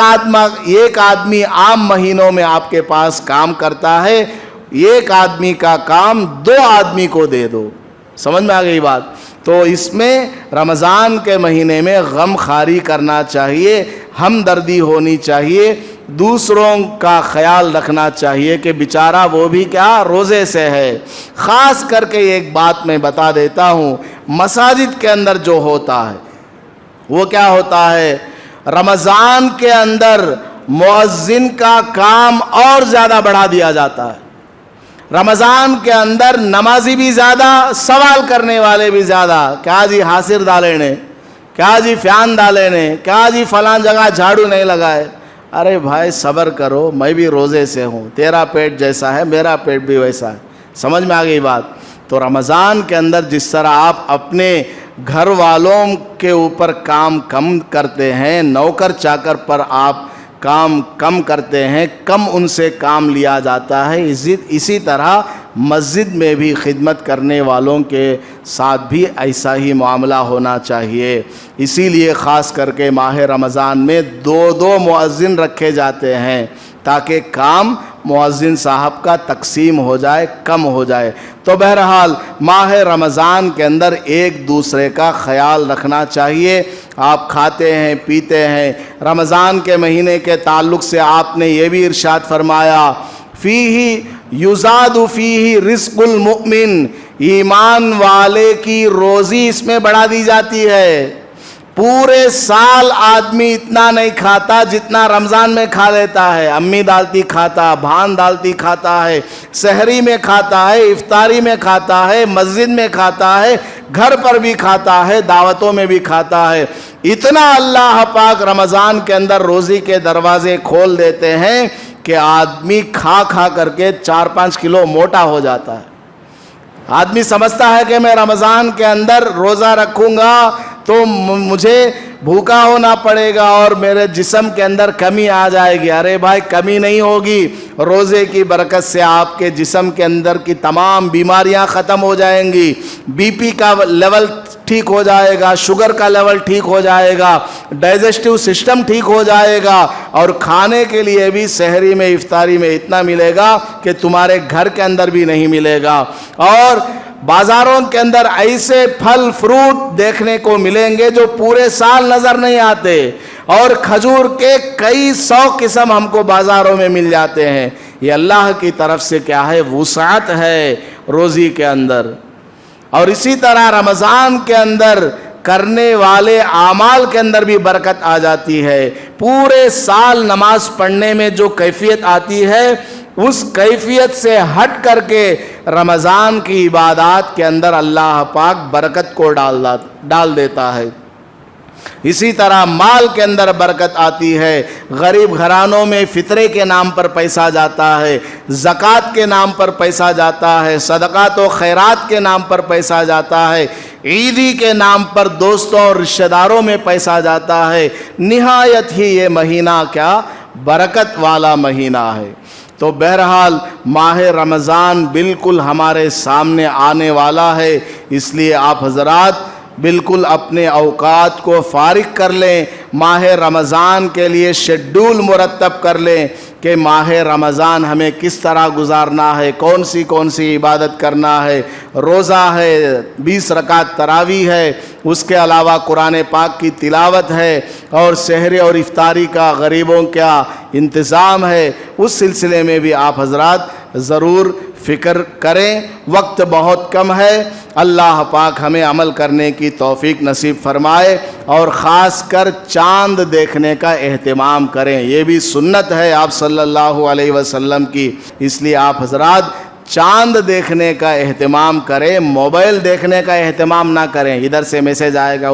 آدمی عام مہینوں میں آپ کے پاس کام کرتا ہے، ایک آدمی کا کام 2 آدمی کو دے دو۔ سمجھ میں آ گئی بات؟ تو اس میں رمضان کے مہینے میں غم خاری کرنا چاہیے، ہمدردی ہونی چاہیے، دوسروں کا خیال رکھنا چاہیے کہ بیچارہ وہ بھی کیا روزے سے ہے۔ خاص کر کے ایک بات میں بتا دیتا ہوں، مساجد کے اندر جو ہوتا ہے وہ کیا ہوتا ہے، رمضان کے اندر مؤذن کا کام اور زیادہ بڑھا دیا جاتا ہے۔ رمضان کے اندر نمازی بھی زیادہ، سوال کرنے والے بھی زیادہ۔ کیا جی حاصر ڈالے نے، کیا جی فیان ڈالے نے، کیا جی فلاں جگہ جھاڑو نہیں لگائے۔ ارے بھائی صبر کرو، میں بھی روزے سے ہوں، تیرا پیٹ جیسا ہے میرا پیٹ بھی ویسا ہے۔ سمجھ میں آ گئی بات؟ تو رمضان کے اندر جس طرح آپ اپنے گھر والوں کے اوپر کام کم کرتے ہیں، نوکر چاکر پر آپ کام کم کرتے ہیں، کم ان سے کام لیا جاتا ہے، اسی طرح مسجد میں بھی خدمت کرنے والوں کے ساتھ بھی ایسا ہی معاملہ ہونا چاہیے۔ اسی لیے خاص کر کے ماہ رمضان میں 2 مؤذن رکھے جاتے ہیں تاکہ کام مؤذن صاحب کا تقسیم ہو جائے، کم ہو جائے۔ تو بہرحال ماہ رمضان کے اندر ایک دوسرے کا خیال رکھنا چاہیے۔ آپ کھاتے ہیں پیتے ہیں، رمضان کے مہینے کے تعلق سے آپ نے یہ بھی ارشاد فرمایا، فیہ یزاد فیہ رزق المؤمن، ایمان والے کی روزی اس میں بڑھا دی جاتی ہے۔ پورے سال آدمی اتنا نہیں کھاتا جتنا رمضان میں کھا لیتا ہے۔ امی ڈالتی کھاتا، بھان ڈالتی کھاتا ہے، سحری میں کھاتا ہے، افطاری میں کھاتا ہے، مسجد میں کھاتا ہے، گھر پر بھی کھاتا ہے، دعوتوں میں بھی کھاتا ہے۔ اتنا اللہ پاک رمضان کے اندر روزی کے دروازے کھول دیتے ہیں کہ آدمی کھا کھا کر کے 4-5 کلو موٹا ہو جاتا ہے۔ آدمی سمجھتا ہے کہ میں رمضان کے اندر روزہ رکھوں گا تو مجھے بھوکا ہونا پڑے گا اور میرے جسم کے اندر کمی آ جائے گی۔ ارے بھائی کمی نہیں ہوگی، روزے کی برکت سے آپ کے جسم کے اندر کی تمام بیماریاں ختم ہو جائیں گی، بی پی کا لیول ٹھیک ہو جائے گا، شوگر کا لیول ٹھیک ہو جائے گا، ڈائجسٹیو سسٹم ٹھیک ہو جائے گا، اور کھانے کے لیے بھی سحری میں افطاری میں اتنا ملے گا کہ تمہارے گھر کے اندر بھی نہیں ملے گا۔ اور بازاروں کے اندر ایسے پھل فروٹ دیکھنے کو ملیں گے جو پورے سال نظر نہیں آتے، اور کھجور کے کئی 100 قسم ہم کو بازاروں میں مل جاتے ہیں۔ یہ اللہ کی طرف سے کیا ہے، وسعت ہے روزی کے اندر۔ اور اسی طرح رمضان کے اندر کرنے والے اعمال کے اندر بھی برکت آ جاتی ہے۔ پورے سال نماز پڑھنے میں جو کیفیت آتی ہے، اس کیفیت سے ہٹ کر کے رمضان کی عبادات کے اندر اللہ پاک برکت کو ڈال دیتا ہے۔ اسی طرح مال کے اندر برکت آتی ہے۔ غریب گھرانوں میں فطرے کے نام پر پیسہ جاتا ہے، زکوٰۃ کے نام پر پیسہ جاتا ہے، صدقات و خیرات کے نام پر پیسہ جاتا ہے، عیدی کے نام پر دوستوں اور رشتہ داروں میں پیسہ جاتا ہے۔ نہایت ہی یہ مہینہ کیا برکت والا مہینہ ہے۔ تو بہرحال ماہ رمضان بالکل ہمارے سامنے آنے والا ہے، اس لیے آپ حضرات بالکل اپنے اوقات کو فارغ کر لیں، ماہ رمضان کے لیے شیڈول مرتب کر لیں کہ ماہ رمضان ہمیں کس طرح گزارنا ہے، کون سی عبادت کرنا ہے۔ روزہ ہے، 20 رکعت تراویح ہے، اس کے علاوہ قرآن پاک کی تلاوت ہے، اور سحر اور افطاری کا غریبوں کا انتظام ہے۔ اس سلسلے میں بھی آپ حضرات ضرور فکر کریں۔ وقت بہت کم ہے، اللہ پاک ہمیں عمل کرنے کی توفیق نصیب فرمائے، اور خاص کر چاند دیکھنے کا اہتمام کریں، یہ بھی سنت ہے آپ صلی اللہ علیہ وسلم کی، اس لیے آپ حضرات چاند دیکھنے کا اہتمام کریں، موبائل دیکھنے کا اہتمام نہ کریں، ادھر سے میسج آئے گا،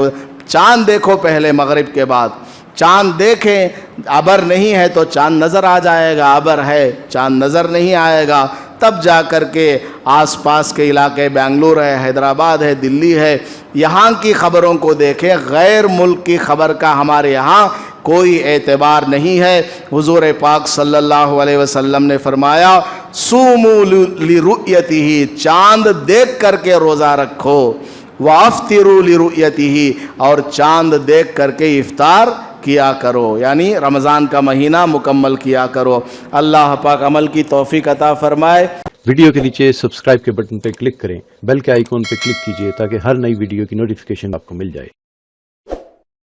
چاند دیکھو پہلے مغرب کے بعد، چاند دیکھیں، ابر نہیں ہے تو چاند نظر آ جائے گا، ابر ہے چاند نظر نہیں آئے گا، تب جا کر کے آس پاس کے علاقے بنگلور ہے، حیدرآباد ہے، دلی ہے، یہاں کی خبروں کو دیکھیں، غیر ملک کی خبر کا ہمارے یہاں کوئی اعتبار نہیں ہے۔ حضور پاک صلی اللہ علیہ وسلم نے فرمایا صوموا لرؤیتہ، چاند دیکھ کر کے روزہ رکھو، وافطروا لرؤیتہ، اور چاند دیکھ کر کے افطار کیا کرو، یعنی رمضان کا مہینہ مکمل کیا کرو۔ اللہ پاک عمل کی توفیق عطا فرمائے۔ ویڈیو کے نیچے سبسکرائب کے بٹن پہ کلک کریں، بیل کے آئیکن پہ کلک کیجئے تاکہ ہر نئی ویڈیو کی نوٹیفیکیشن آپ کو مل جائے۔